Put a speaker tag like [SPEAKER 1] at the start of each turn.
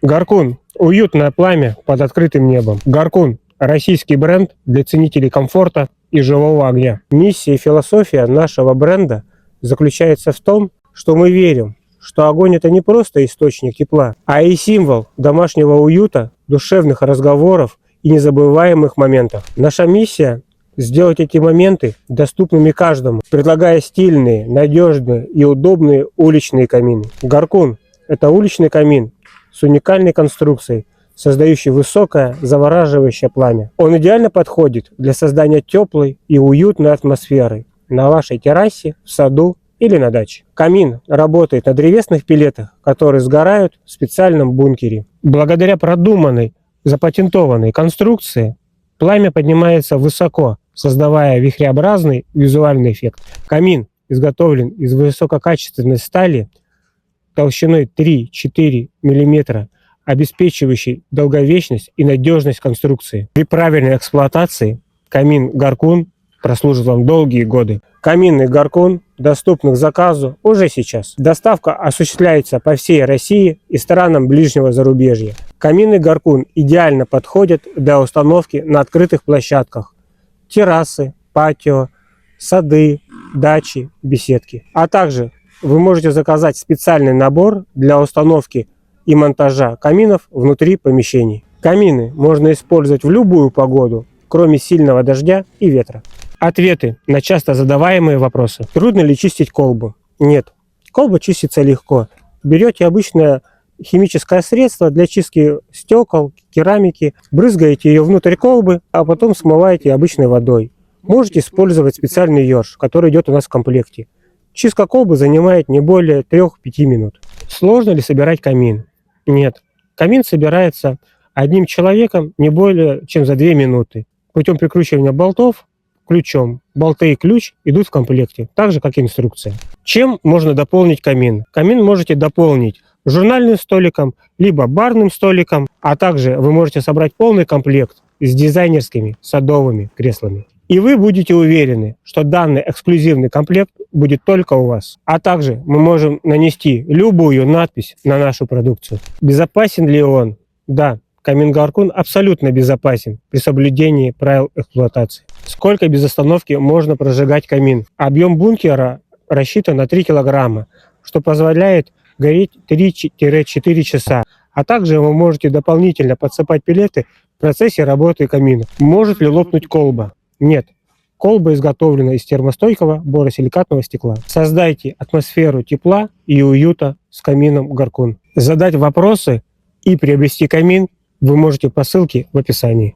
[SPEAKER 1] Гаркун. Уютное пламя под открытым небом. Гаркун. Российский бренд для ценителей комфорта и живого огня. Миссия и философия нашего бренда заключается в том, что мы верим, что огонь — это не просто источник тепла, а и символ домашнего уюта, душевных разговоров и незабываемых моментов. Наша миссия — сделать эти моменты доступными каждому, предлагая стильные, надежные и удобные уличные камины. Гаркун — это уличный камин с уникальной конструкцией, создающий высокое, завораживающее пламя. Он идеально подходит для создания теплой и уютной атмосферы на вашей террасе, в саду или на даче. Камин работает на древесных пеллетах, которые сгорают в специальном бункере. Благодаря продуманной, запатентованной конструкции пламя поднимается высоко, создавая вихреобразный визуальный эффект. Камин изготовлен из высококачественной стали толщиной 3-4 мм, обеспечивающий долговечность и надежность конструкции. При правильной эксплуатации камин Гаркун прослужит вам долгие годы. Каминный Гаркун доступны к заказу уже сейчас. Доставка осуществляется по всей России и странам ближнего зарубежья. Каминный Гаркун идеально подходит для установки на открытых площадках: террасы, патио, сады, дачи, беседки. А также вы можете заказать специальный набор для установки и монтажа каминов внутри помещений. Камины можно использовать в любую погоду, кроме сильного дождя и ветра. Ответы на часто задаваемые вопросы. Трудно ли чистить колбу? Нет. Колба чистится легко. Берете обычное химическое средство для чистки стекол, керамики, брызгаете ее внутрь колбы, а потом смываете обычной водой. Можете использовать специальный ёрш, который идет у нас в комплекте. Чистка колбы занимает не более 3-5 минут. Сложно ли собирать камин? Нет. Камин собирается одним человеком не более чем за 2 минуты. Путем прикручивания болтов ключом. Болты и ключ идут в комплекте, так же, как и инструкция. Чем можно дополнить камин? Камин можете дополнить журнальным столиком, либо барным столиком, а также вы можете собрать полный комплект с дизайнерскими садовыми креслами. И вы будете уверены, что данный эксклюзивный комплект будет только у вас. А также мы можем нанести любую надпись на нашу продукцию. Безопасен ли он? Да, камин Гаркун абсолютно безопасен при соблюдении правил эксплуатации. Сколько без остановки можно прожигать камин? Объем бункера рассчитан на 3 килограмма, что позволяет гореть 3-4 часа. А также вы можете дополнительно подсыпать пеллеты в процессе работы камина. Может ли лопнуть колба? Нет. Колба изготовлена из термостойкого боросиликатного стекла. Создайте атмосферу тепла и уюта с камином Гаркун. Задать вопросы и приобрести камин вы можете по ссылке в описании.